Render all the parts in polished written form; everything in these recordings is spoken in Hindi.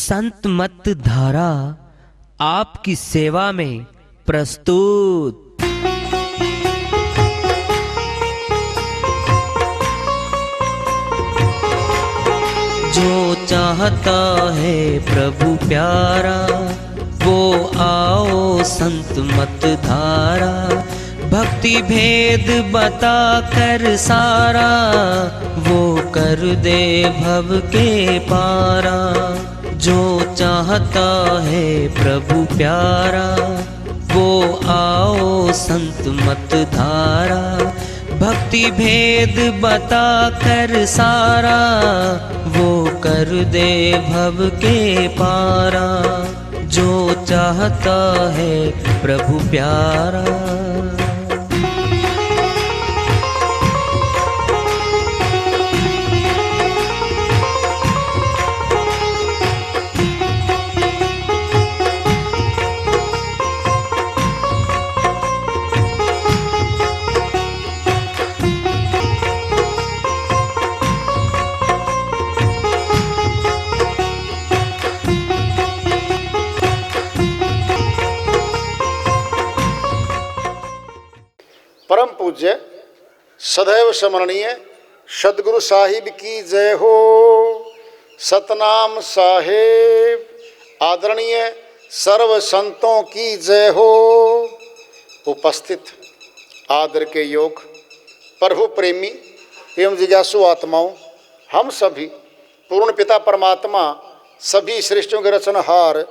संत मत धारा आपकी सेवा में प्रस्तुत। जो चाहता है प्रभु प्यारा वो आओ संत मत धारा, भक्ति भेद बता कर सारा वो कर दे भव के पारा। जो चाहता है प्रभु प्यारा वो आओ संत मत धारा, भक्ति भेद बता कर सारा वो कर दे भव के पारा। जो चाहता है प्रभु प्यारा। परम पूज्य सदैव स्मरणीय सदगुरु साहिब की जय हो। सतनाम साहेब आदरणीय सर्व संतों की जय हो। उपस्थित आदर के योग प्रभु प्रेमी एवं जिज्ञासु आत्माओं, हम सभी पूर्ण पिता परमात्मा सभी सृष्टियों के रचनहार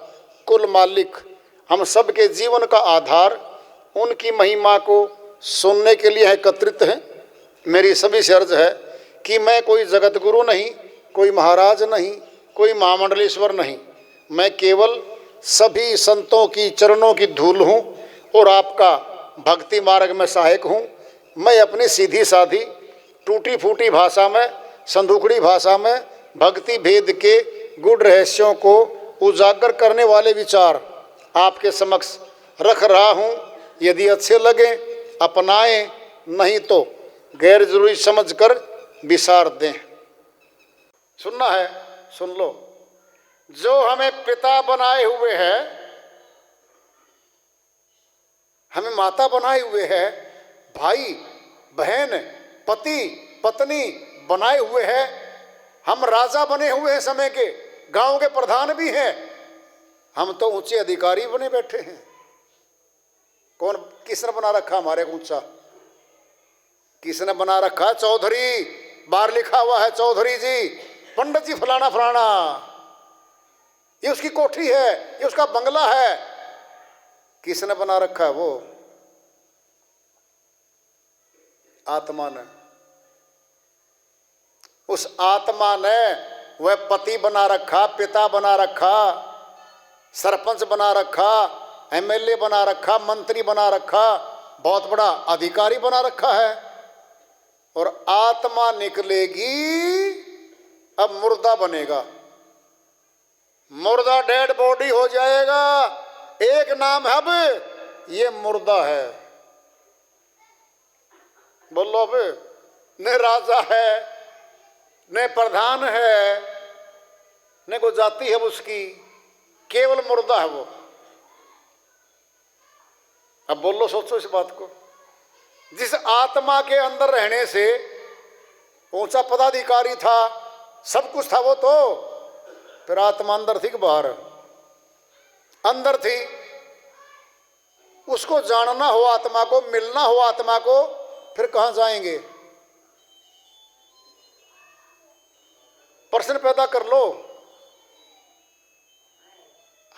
कुल मालिक हम सब के जीवन का आधार उनकी महिमा को सुनने के लिए एकत्रित हैं। मेरी सभी से अर्ज है कि मैं कोई जगत गुरु नहीं, कोई महाराज नहीं, कोई महामंडलेश्वर नहीं, मैं केवल सभी संतों की चरणों की धूल हूँ और आपका भक्ति मार्ग में सहायक हूँ। मैं अपनी सीधी साधी टूटी फूटी भाषा में, संदूकड़ी भाषा में भक्ति भेद के गुड़ रहस्यों को उजागर करने वाले विचार आपके समक्ष रख रहा हूँ। यदि अच्छे लगे अपनाएं, नहीं तो गैर जरूरी समझकर विसार दें। सुनना है सुन लो। जो हमें पिता बनाए हुए है, हमें माता बनाए हुए है, भाई बहन पति पत्नी बनाए हुए है, हम राजा बने हुए हैं, समय के गांव के प्रधान भी हैं, हम तो ऊंचे अधिकारी बने बैठे हैं। कौन किसने बना रखा हमारे ऊंचा? किसने बना रखा? चौधरी। बाहर लिखा हुआ है चौधरी जी, पंडित जी फलाना फलाना। ये उसकी कोठी है, ये उसका बंगला है। किसने बना रखा है? वो आत्मा ने। उस आत्मा ने वह पति बना रखा, पिता बना रखा, सरपंच बना रखा, एमएलए बना रखा, मंत्री बना रखा, बहुत बड़ा अधिकारी बना रखा है। और आत्मा निकलेगी, अब मुर्दा बनेगा, मुर्दा डेड बॉडी हो जाएगा। एक नाम है अब, ये मुर्दा है। बोलो अब, न राजा है, न प्रधान है, न कोई जाति है उसकी, केवल मुर्दा है वो। अब बोलो, सोचो इस बात को। जिस आत्मा के अंदर रहने से ऊंचा पदाधिकारी था, सब कुछ था, वो तो फिर आत्मा अंदर थी कि बाहर? अंदर थी। उसको जानना हो आत्मा को, मिलना हो आत्मा को, फिर कहां जाएंगे? प्रश्न पैदा कर लो।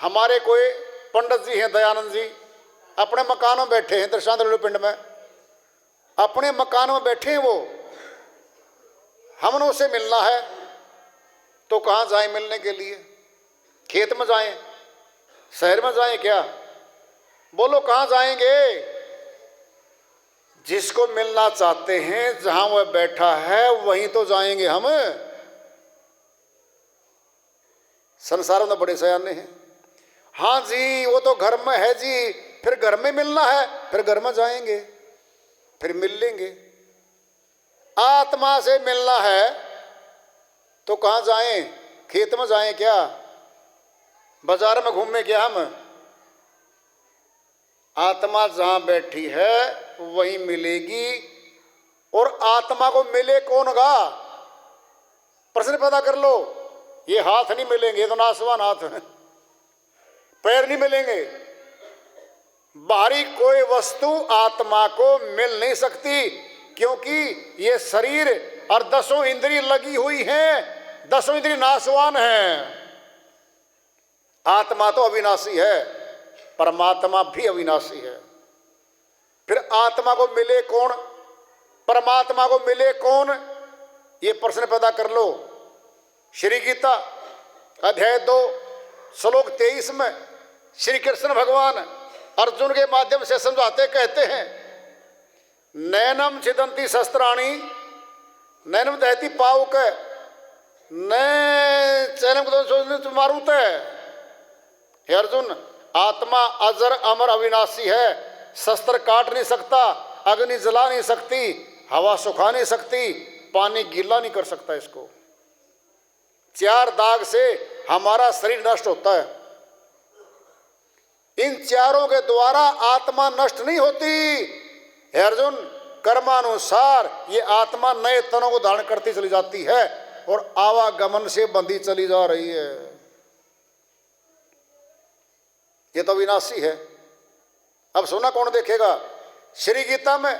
हमारे कोई पंडित जी हैं, दयानंद जी, अपने मकान में बैठे हैं, दृष्टांत पिंड में अपने मकान में बैठे हैं वो। हमने उसे मिलना है तो कहाँ जाएं मिलने के लिए? खेत में जाएं, शहर में जाएं क्या? बोलो कहाँ जाएंगे? जिसको मिलना चाहते हैं, जहां वह बैठा है वहीं तो जाएंगे हम। संसार में बड़े सयाने हैं। हाँ जी, वो तो घर में है जी, फिर घर में मिलना है, फिर घर में जाएंगे, फिर मिल लेंगे। आत्मा से मिलना है तो कहाँ जाएं? खेत में जाएं क्या? बाजार में घूमने गया हम, आत्मा जहां बैठी है वहीं मिलेगी, और आत्मा को मिले कौन गा? प्रश्न पैदा कर लो। ये हाथ नहीं मिलेंगे, ये तो नासवान हाथ है। पैर नहीं मिलेंगे, बाहरी कोई वस्तु आत्मा को मिल नहीं सकती, क्योंकि ये शरीर और 10 इंद्रिय लगी हुई हैं, 10 इंद्रिय नाशवान हैं। आत्मा तो अविनाशी है, परमात्मा भी अविनाशी है। फिर आत्मा को मिले कौन, परमात्मा को मिले कौन, ये प्रश्न पैदा कर लो। श्री गीता अध्याय 2 श्लोक 23 में श्री कृष्ण भगवान अर्जुन के माध्यम से समझाते कहते हैं, नैनम छिदंती शस्त्राणी नैनम दहती पावक न चैनम मारूत है। हे अर्जुन, आत्मा अजर अमर अविनाशी है, शस्त्र काट नहीं सकता, अग्नि जला नहीं सकती, हवा सुखा नहीं सकती, पानी गीला नहीं कर सकता इसको। 4 दाग से हमारा शरीर नष्ट होता है, इन चारों के द्वारा आत्मा नष्ट नहीं होती। हे अर्जुन, कर्मानुसार ये आत्मा नए तनों को धारण करती चली जाती है और आवागमन से बंधी चली जा रही है। ये तो विनाशी है। अब सोना कौन देखेगा? श्री गीता में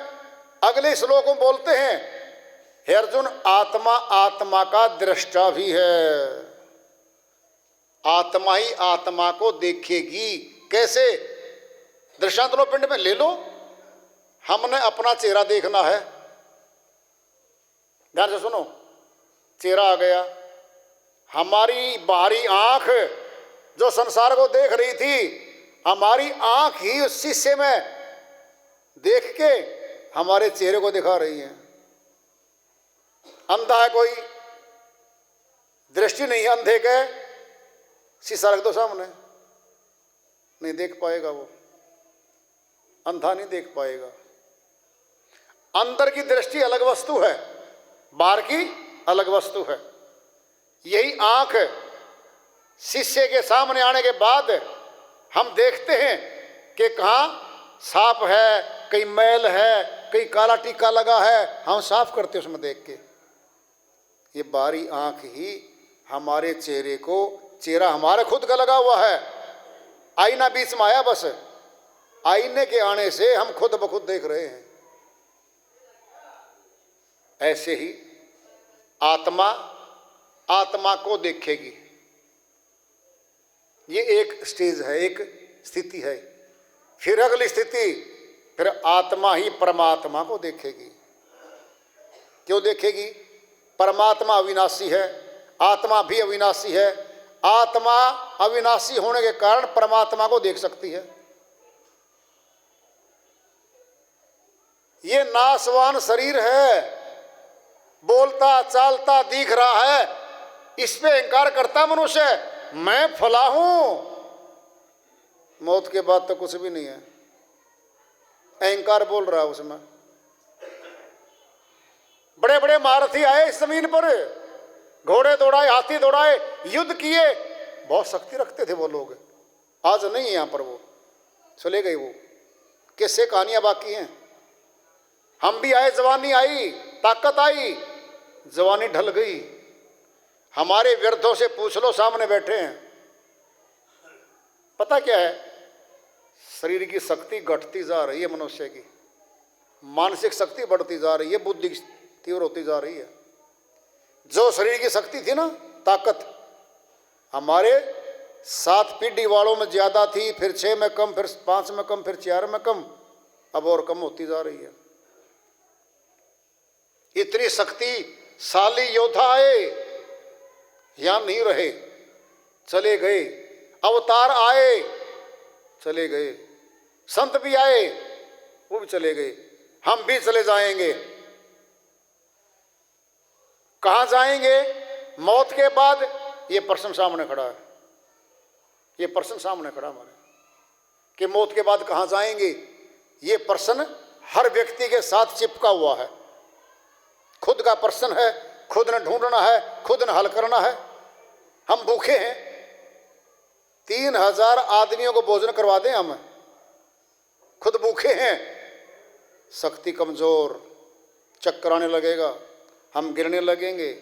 अगले श्लोक में बोलते हैं, हे अर्जुन, आत्मा आत्मा का दृष्टा भी है, आत्मा ही आत्मा को देखेगी। कैसे? दृष्टांत लो, पिंड में ले लो। हमने अपना चेहरा देखना है, ध्यान से सुनो। चेहरा आ गया, हमारी बाहरी आंख जो संसार को देख रही थी, हमारी आंख ही उस शीशे में देख के हमारे चेहरे को दिखा रही है। अंधा है कोई, दृष्टि नहीं है अंधे के, शीशा रख दो सामने, नहीं देख पाएगा वो, अंधा नहीं देख पाएगा। अंदर की दृष्टि अलग वस्तु है, बाहर की अलग वस्तु है। यही आंख शीशे के सामने आने के बाद हम देखते हैं कि कहाँ सांप है, कहीं मैल है, कहीं काला टीका लगा है, हम साफ करते हैं उसमें देख के। ये बाहरी आंख ही हमारे चेहरे को, चेहरा हमारे खुद का लगा हुआ है, आईना बीच में आया, बस आईने के आने से हम खुद ब खुद देख रहे हैं। ऐसे ही आत्मा आत्मा को देखेगी। ये एक स्टेज है, एक स्थिति है। फिर अगली स्थिति, फिर आत्मा ही परमात्मा को देखेगी। क्यों देखेगी? परमात्मा अविनाशी है, आत्मा भी अविनाशी है। आत्मा अविनाशी होने के कारण परमात्मा को देख सकती है। ये नाशवान शरीर है, बोलता चालता दिख रहा है, इस पे अहंकार करता मनुष्य, मैं फला हूं। मौत के बाद तो कुछ भी नहीं है, अहंकार बोल रहा है उसमें। बड़े बड़े महारथी आए इस जमीन पर, घोड़े दौड़ाए, हाथी दौड़ाए, युद्ध किए, बहुत शक्ति रखते थे वो लोग। आज नहीं है यहाँ पर, वो चले गए। वो किससे कहानियां बाकी हैं। हम भी आए, जवानी आई, ताकत आई, जवानी ढल गई। हमारे वृद्धों से पूछ लो, सामने बैठे हैं, पता क्या है? शरीर की शक्ति घटती जा रही है, मनुष्य की मानसिक शक्ति बढ़ती जा रही है, बुद्धि तीव्र होती जा रही है। जो शरीर की शक्ति थी ना, ताकत, हमारे 7 पीढ़ी वालों में ज्यादा थी, फिर 6 में कम, फिर 5 में कम, फिर 4 में कम, अब और कम होती जा रही है। इतनी शक्तिशाली योद्धा आए, यहां नहीं रहे, चले गए। अवतार आए, चले गए। संत भी आए, वो भी चले गए। हम भी चले जाएंगे। कहां जाएंगे मौत के बाद? ये प्रश्न सामने खड़ा है, ये प्रश्न सामने खड़ा हमारे कि मौत के बाद कहां जाएंगे। ये प्रश्न हर व्यक्ति के साथ चिपका हुआ है। खुद का प्रश्न है, खुद ने ढूंढना है, खुद ने हल करना है। हम भूखे हैं, 3,000 आदमियों को भोजन करवा दें हम, खुद भूखे हैं, शक्ति कमजोर, चक्कर आने लगेगा, हम गिरने लगेंगे,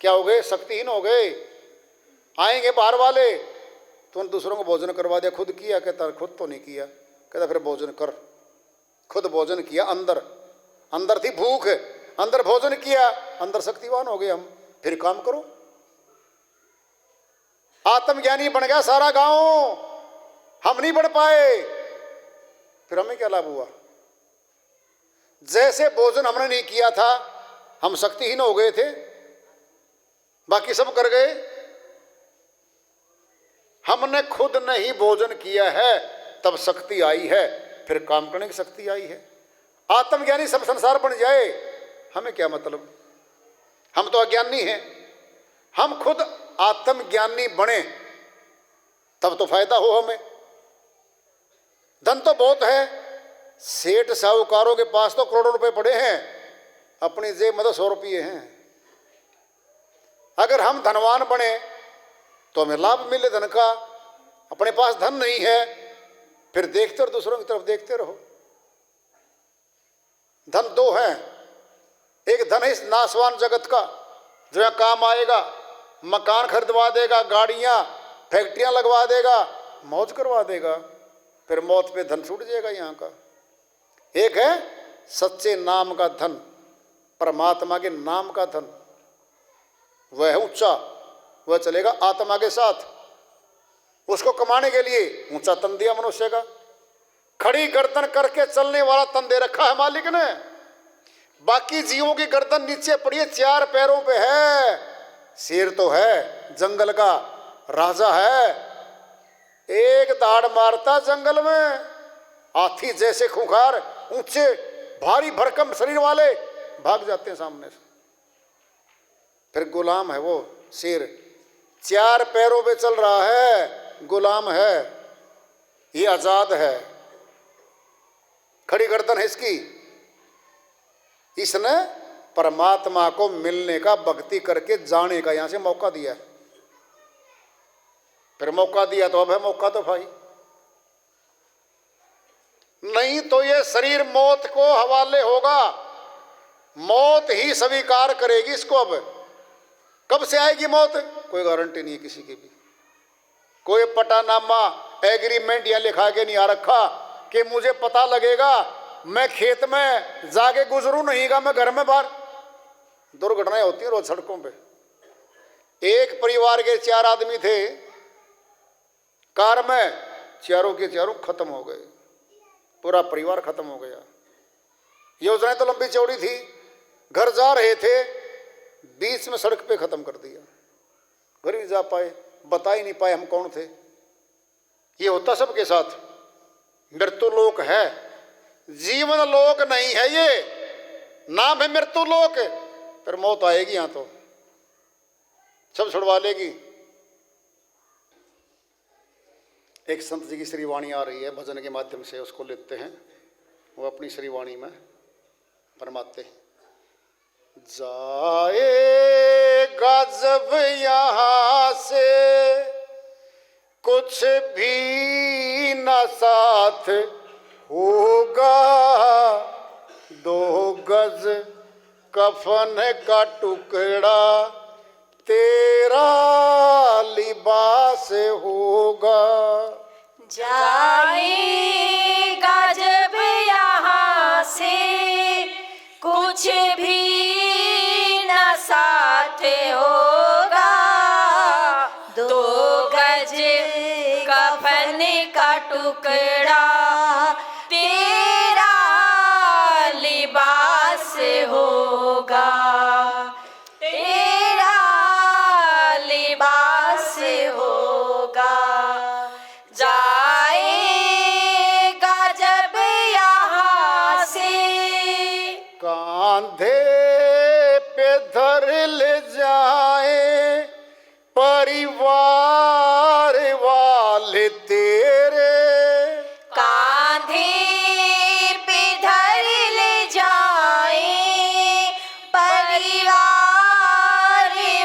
क्या हो गए, शक्तिहीन हो गए। आएंगे बाहर वाले, तो दूसरों को भोजन करवा दिया, खुद किया, कहता खुद तो नहीं किया, कहता फिर भोजन कर। खुद भोजन किया, अंदर अंदर थी भूख, अंदर भोजन किया, अंदर शक्तिवान हो गए हम, फिर काम करो। आत्मज्ञानी बन गया सारा गांव, हम नहीं बढ़ पाए, फिर हमें क्या लाभ हुआ। जैसे भोजन हमने नहीं किया था, हम शक्तिहीन हो गए थे, बाकी सब कर गए। हमने खुद नहीं भोजन किया है, तब शक्ति आई है, फिर काम करने की शक्ति आई है। आत्मज्ञानी सब संसार बन जाए, हमें क्या मतलब, हम तो अज्ञानी हैं। हम खुद आत्मज्ञानी बने तब तो फायदा हो हमें। धन तो बहुत है, सेठ साहूकारों के पास तो करोड़ों रुपए पड़े हैं, अपनी जेब में तो 100 रुपये हैं। अगर हम धनवान बने तो हमें लाभ मिले धन का, अपने पास धन नहीं है, फिर देखते और दूसरों की तरफ देखते रहो। धन दो हैं, एक धन है इस नाशवान जगत का जो यहाँ काम आएगा, मकान खरीदवा देगा, गाड़ियां फैक्ट्रियां लगवा देगा, मौज करवा देगा, फिर मौत पे धन छूट जाएगा यहाँ का। एक है सच्चे नाम का धन, परमात्मा के नाम का धन, वह है ऊंचा, वह चलेगा आत्मा के साथ। उसको कमाने के लिए ऊंचा तन दिया मनुष्य का, खड़ी गर्दन करके चलने वाला तन दे रखा है मालिक ने। बाकी जीवों की गर्दन नीचे पड़ी है, 4 पैरों पे है। शेर तो है, जंगल का राजा है, एक दाड़ मारता जंगल में, हाथी जैसे खूंखार ऊंचे भारी भरकम शरीर वाले भाग जाते हैं सामने से। फिर गुलाम है वो शेर, 4 पैरों पे चल रहा है, गुलाम है, ये आजाद है, खड़ी गर्दन है इसकी। इसने परमात्मा को मिलने का, भक्ति करके जाने का यहां से मौका दिया। फिर मौका दिया तो अब है मौका तो भाई, नहीं तो ये शरीर मौत को हवाले होगा, मौत ही स्वीकार करेगी इसको। अब कब से आएगी मौत, कोई गारंटी नहीं है किसी की भी। कोई पटानामा एग्रीमेंट या लिखा के नहीं आ रखा कि मुझे पता लगेगा, मैं खेत में जाके गुजरूं नहीं का, मैं घर में बाहर। दुर्घटनाएं होती हैं रोज सड़कों पे। एक परिवार के 4 आदमी थे कार में, चारों के चारों खत्म हो गए, पूरा परिवार खत्म हो गया। योजनाएं तो लंबी चौड़ी थी, घर जा रहे थे, बीच में सड़क पे खत्म कर दिया, घर नहीं जा पाए, बता ही नहीं पाए हम कौन थे। ये होता सबके साथ। मृत्यु लोक है, जीवन लोक नहीं है, ये नाम है मृत्यु लोक। फिर मौत आएगी यहां तो सब छुड़वा लेगी। एक संत जी की श्रीवाणी आ रही है भजन के माध्यम से, उसको लेते हैं। वो अपनी श्रीवाणी में फरमाते हैं, जाएगा जब यहाँ से कुछ भी न साथ होगा, 2 गज कफन का टुकड़ा तेरा लिबास होगा। जाएगा जब यहाँ से कुछ भी न साथ होगा, 2 गज कफन का टुकड़ा तेरा लिबास होगा, तेरा लिबास होगा। जाएगा जब यहाँ से कांधे पे धर ले जाए परिवार वाले तेरे, कांधे पे धर ले जाए परिवार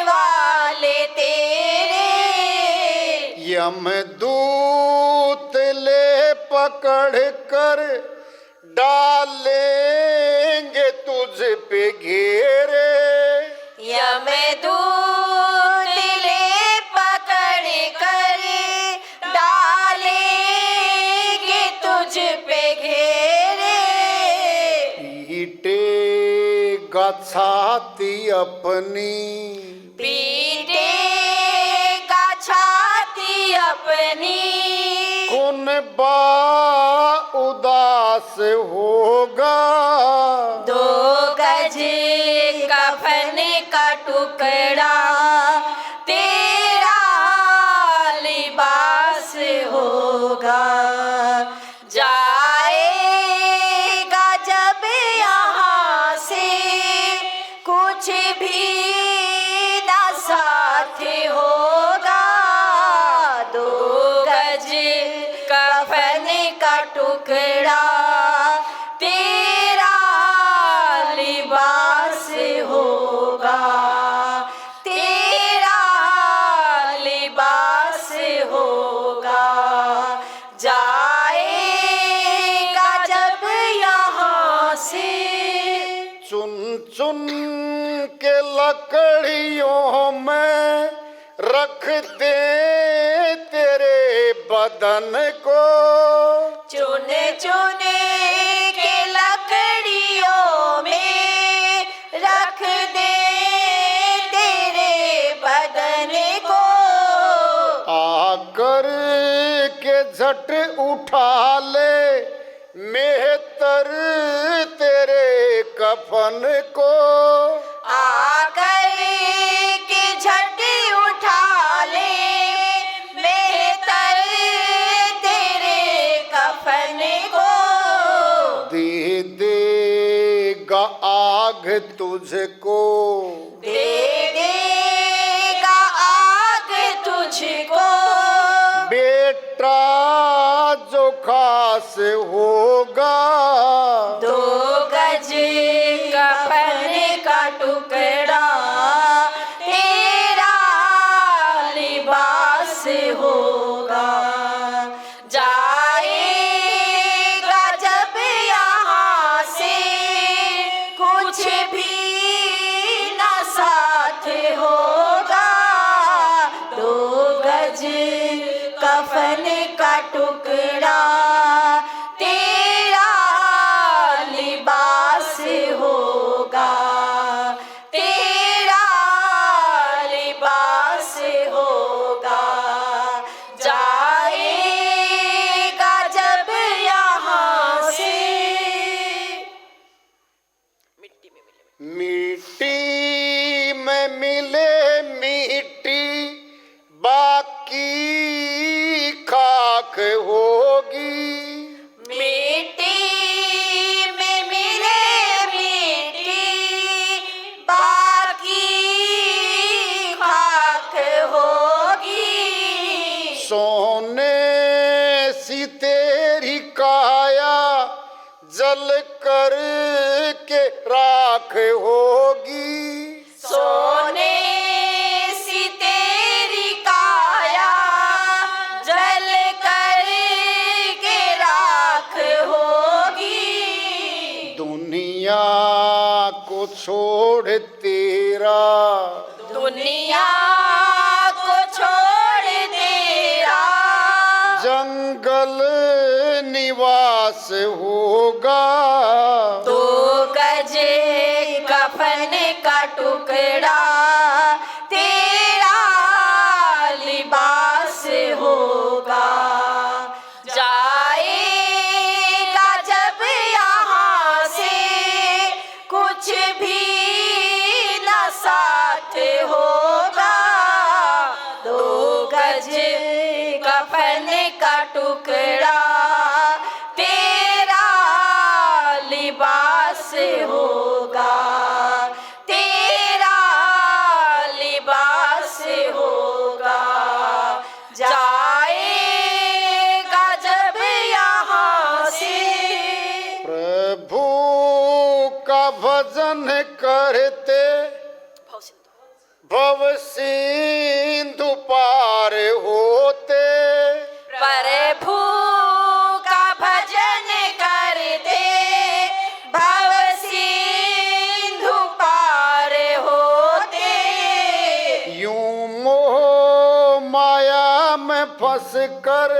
वाले तेरे, यमदूत ले पकड़ कर डालेंगे तुझ पे घेरे, यमदूत ले पकड़ कर डालेंगे तुझ पे घेरे, पीटेगा छाती अपनी, पीटेगा छाती अपनी, कौन बा उदास होगा, दो गज कफन का टुकड़ा तेरा लिबास होगा, जाएगा जब यहाँ से कुछ भी ना साथ होगा, दो गज कफन का टुकड़ा तेरा लिबास होगा, तेरा लिबास होगा, जाएगा जब यहाँ से। चुन चुन के लकड़ियों में रख दे तेरे बदन को, चुन चुन के लकड़ियों में रख दे तेरे बदन को, आकर के झट उठा ले मेहतर तेरे कफन को, आकर के झट उठा ले मेहतर तेरे कफन को, दे देगा आग तुझको, दे देगा आग तुझको, बेटा जो खास होगा, दो गज कफन का टुकड़ा तेरा लिबास होगा, जाएगा जब यहाँ से कुछ भी ना साथ होगा, दो गज कफन का टुकड़ा तेरा लिबास होगा, तेरा लिबास होगा, जाएगा जब यहाँ से। मिट्टी में मिले मिट्टी बाकी खाक होगी, मिट्टी में मिले मिट्टी बाकी खाक होगी, सोने सी तेरी काया जल कर के राख होगी, सोने सी तेरी काया जल कर के राख होगी, दुनिया को छोड़ तेरा, दुनिया को छोड़ तेरा जंगल निवास होगा, दो गज कफन का टुकड़ा तेरा लिबास होगा, जाएगा जब यहाँ से कुछ भी ना साथ होगा, दो गज कफन का टुकड़ा तेरा लिबास होगा, तेरा लिबास होगा, जाएगा जब यहाँ से। प्रभु का भजन करते भव सिंधु पार होते, फंस कर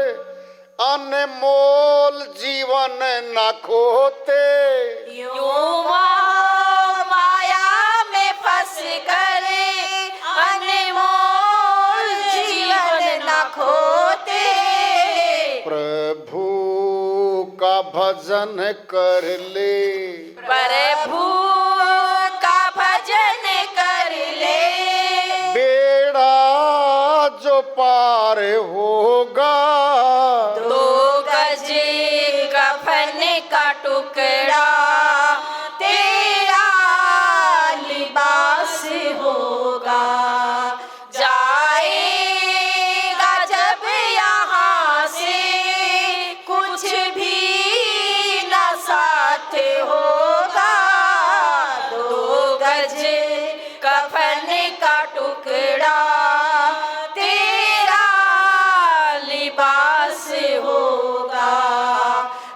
अनमोल जीवन न खोते। यूं माया में फंस कर अनमोल जीवन न खोते। प्रभु का भजन कर ले, प्रभु का भजन कर ले, बेड़ा जो पार होगा। दो गज कफन का टुकड़ा तेरा लिबास होगा। जाएगा जब यहाँ से कुछ भी न साथ होगा। दो गज कफन का टुकड़ा तेरा लिबास होगा।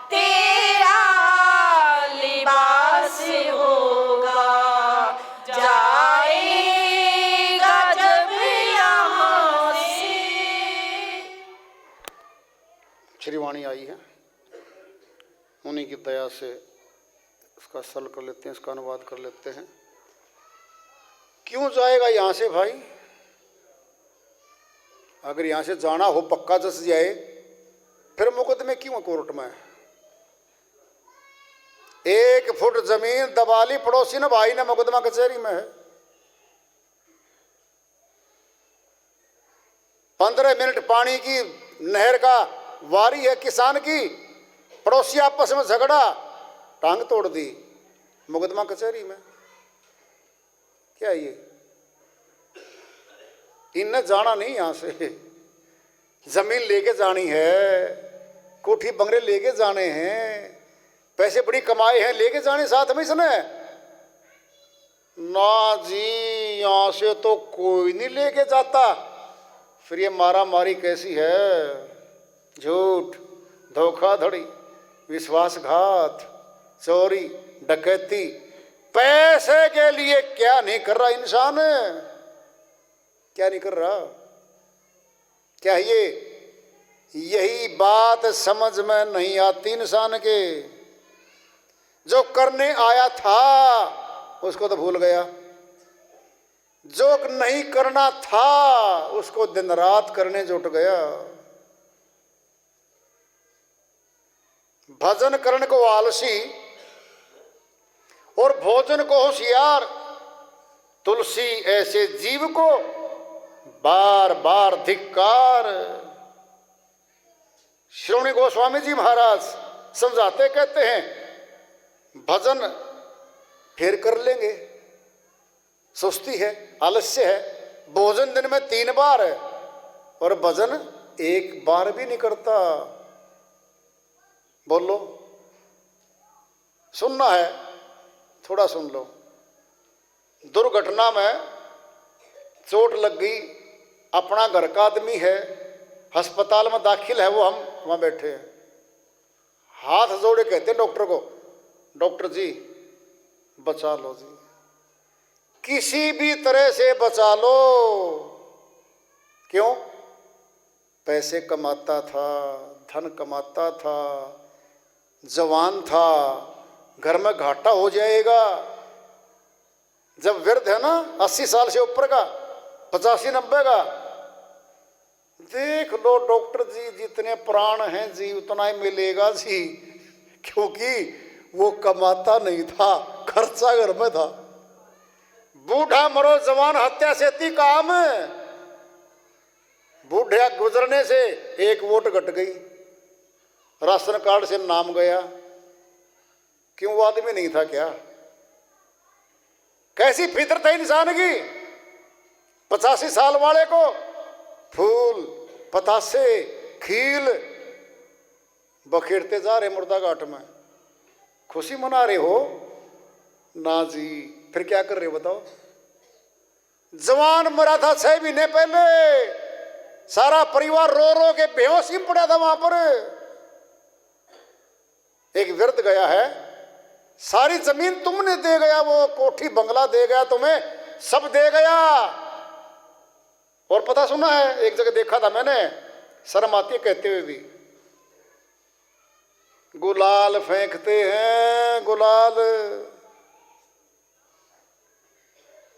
तेरा लिबास होगा। जाएगा जब यहाँ से। श्रीवाणी आई है, उन्हीं की दया से इसका सल कर लेते हैं, इसका अनुवाद कर लेते हैं। क्यों जाएगा यहाँ से भाई? अगर यहाँ से जाना हो पक्का जस जाए, फिर मुकदमे क्यों कोर्ट में? 1 फुट जमीन दबा ली पड़ोसी ने, भाई ने, मुकदमा कचहरी में है। 15 मिनट पानी की नहर का वारी है किसान की, पड़ोसी आपस में झगड़ा, टांग तोड़ दी, मुकदमा कचहरी में। क्या ये? इनने जाना नहीं यहाँ से, जमीन लेके जानी है, कोठी बंगले लेके जाने हैं, पैसे बड़ी कमाए हैं, लेके जाने साथ में इसने। ना जी, यहाँ से तो कोई नहीं लेके जाता। फिर ये मारा मारी कैसी है? झूठ, धोखाधड़ी, विश्वासघात, चोरी, डकैती। पैसे के लिए क्या नहीं कर रहा इंसान? क्या नहीं कर रहा? क्या यही बात समझ में नहीं आती इंसान के। जो करने आया था उसको तो भूल गया, जो नहीं करना था उसको दिन रात करने जुट गया। भजन करने को आलसी और भोजन को होशियार, तुलसी ऐसे जीव को बार बार धिक्कार। श्रोमणी गोस्वामी जी महाराज समझाते कहते हैं, भजन फिर कर लेंगे, सुस्ती है, आलस्य है। भोजन दिन में 3 बार है और भजन 1 बार भी नहीं करता। बोलो, सुनना है? थोड़ा सुन लो। दुर्घटना में चोट लग गई, अपना घर का आदमी है, अस्पताल में दाखिल है, वो हम वहाँ बैठे हैं, हाथ जोड़े कहते हैं डॉक्टर को, डॉक्टर जी बचा लो जी, किसी भी तरह से बचा लो। क्यों? पैसे कमाता था, धन कमाता था, जवान था, घर में घाटा हो जाएगा। जब वृद्ध है ना 80 साल से ऊपर का, 85-90 का, देख लो डॉक्टर जी जितने प्राण हैं जी उतना ही मिलेगा जी, क्योंकि वो कमाता नहीं था, खर्चा घर में था। बूढ़ा मरो जवान हत्या सेती काम। बूढ़ा गुजरने से 1 वोट घट गई, राशन कार्ड से नाम गया। क्यों? वो आदमी नहीं था क्या? कैसी फितरत है इंसान की? 85 साल वाले को फूल, पतासे, खील बखेरते जा रहे मुर्दा घाट में, खुशी मना रहे हो ना जी। फिर क्या कर रहे हो बताओ? जवान मरा था 6 महीने पहले, सारा परिवार रो रो के बेहोश ही पड़ा था वहां पर। एक वृद्ध गया है, सारी जमीन तुमने दे गया, वो कोठी बंगला दे गया तुम्हें, सब दे गया। और पता सुना है, एक जगह देखा था मैंने, शर्म आती है कहते हुए भी। गुलाल फेंकते हैं गुलाल,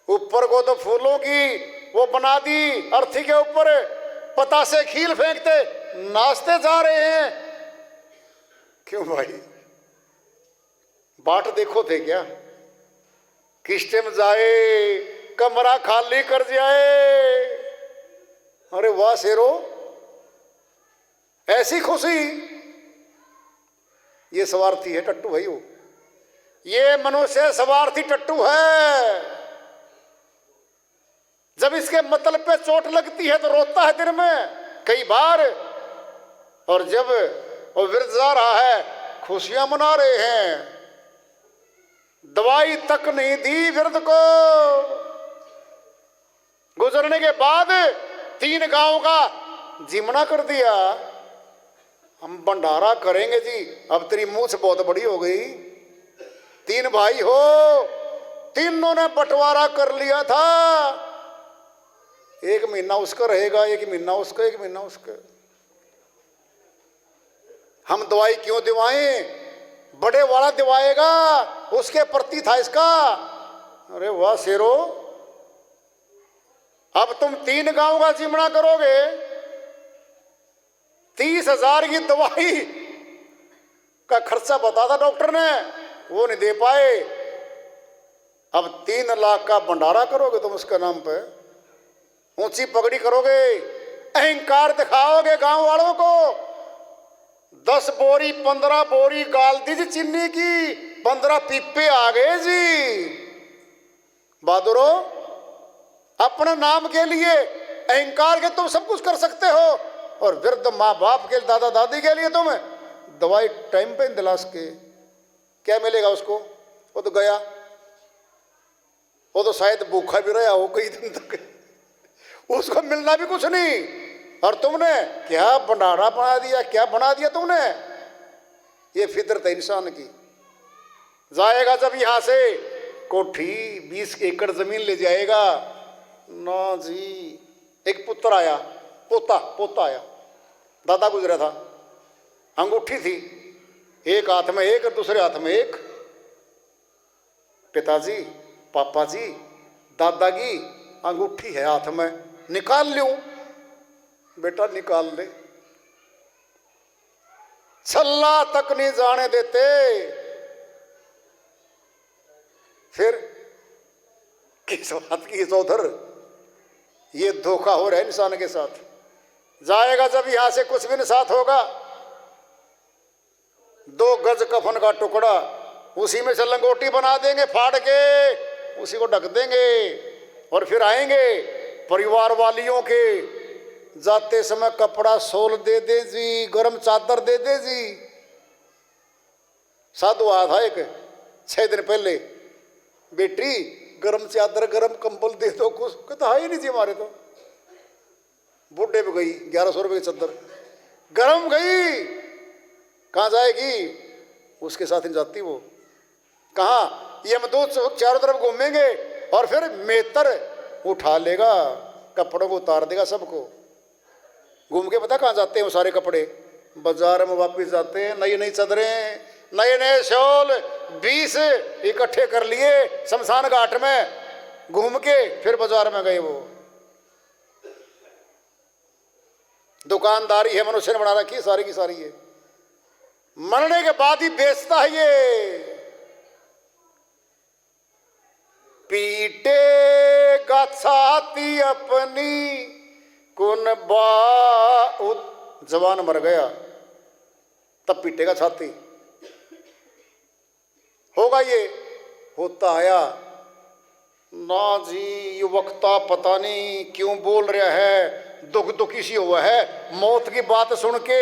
ऊपर को तो फूलों की वो बना दी अर्थी के ऊपर, पतासे खील फेंकते नाचते जा रहे हैं। क्यों भाई, बाट देखो थे क्या? किस टाइम जाए कमरा खाली कर जाए। अरे वाह शेरो, ऐसी खुशी। ये स्वार्थी है टट्टू भाई, वो ये मनुष्य स्वार्थी टट्टू है। जब इसके मतलब पे चोट लगती है तो रोता है दिन में कई बार, और जब वो विरज जा रहा है खुशियां मना रहे हैं। दवाई तक नहीं दी विरद को। गुजरने के बाद 3 गांव का जिमना कर दिया। हम भंडारा करेंगे जी, अब तेरी मूछ बहुत बड़ी हो गई। 3 भाई हो, तीनों ने बंटवारा कर लिया था। 1 महीना उसका रहेगा, 1 महीना उसका, 1 महीना उसका। हम दवाई क्यों दिवाएं? बड़े वाला दिवाएगा, उसके प्रति था इसका। अरे वाह शेरो, अब तुम 3 गांव का जिमना करोगे। 30,000 की दवाई का खर्चा बता था डॉक्टर ने, वो नहीं दे पाए। अब 3 लाख का भंडारा करोगे तुम उसके नाम पे, ऊंची पगड़ी करोगे, अहंकार दिखाओगे गांव वालों को। 10 बोरी 15 बोरी गाल दी जी चीनी की, 15 पीपे आ गए जी। बहादुरो, अपने नाम के लिए अहंकार के तुम सब कुछ कर सकते हो, और वृद्ध माँ बाप के दादा दादी के लिए तुम दवाई टाइम पे दिला सके। क्या मिलेगा उसको? वो तो गया, वो तो शायद भूखा भी रहा हो कई दिन तक, उसको मिलना भी कुछ नहीं। और तुमने क्या भंडारा बना दिया, क्या बना दिया तुमने। ये फितरत है इंसान की। जाएगा जब यहां से कोठी 20 एकड़ जमीन ले जाएगा ना जी। एक पुत्र आया, पोता आया, दादा गुजरा था, अंगूठी थी, एक हाथ में एक और दूसरे हाथ में एक। पिताजी, पापा जी, दादाजी, अंगूठी है हाथ में, निकाल लूं? बेटा निकाल ले। छल्ला तक नहीं जाने देते। फिर किस बात की चौधर, ये धोखा हो रहा है इंसान के साथ। जाएगा जब यहां से कुछ भी नहीं साथ होगा, 2 गज कफन का टुकड़ा, उसी में से लंगोटी बना देंगे फाड़ के, उसी को ढक देंगे। और फिर आएंगे परिवार वालियों के, जाते समय कपड़ा सोल दे दे जी, गरम चादर दे दे जी। साधु आया था एक 6 दिन पहले, बेटी गरम चादर गरम कंबल दे दो कुछ, कहता है ही नहीं जी हमारे तो। बूढ़े भी गई 1100 रुपये की चादर, गरम गई, कहाँ जाएगी? उसके साथ ही जाती वो। कहाँ? यमदूत चारों तरफ घूमेंगे और फिर मेतर उठा लेगा, कपड़ों को उतार देगा सबको। घूम के पता कहाँ जाते हैं वो सारे कपड़े? बाजार में वापिस जाते हैं। नई नई चादरें, नए नए शॉल 20 इकट्ठे कर लिए शमशान घाट में, घूम के फिर बाजार में गए। वो दुकानदारी है मनुष्य ने बना रखी सारी की सारी। ये मरने के बाद ही बेचता है ये। पीटेगा छाती अपनी कुन जवान मर गया तब पीटेगा छाती। होगा ये, होता आया ना जी। ये वक्ता पता नहीं क्यों बोल रहा है, दुख दुखी सी हुआ है मौत की बात सुन के।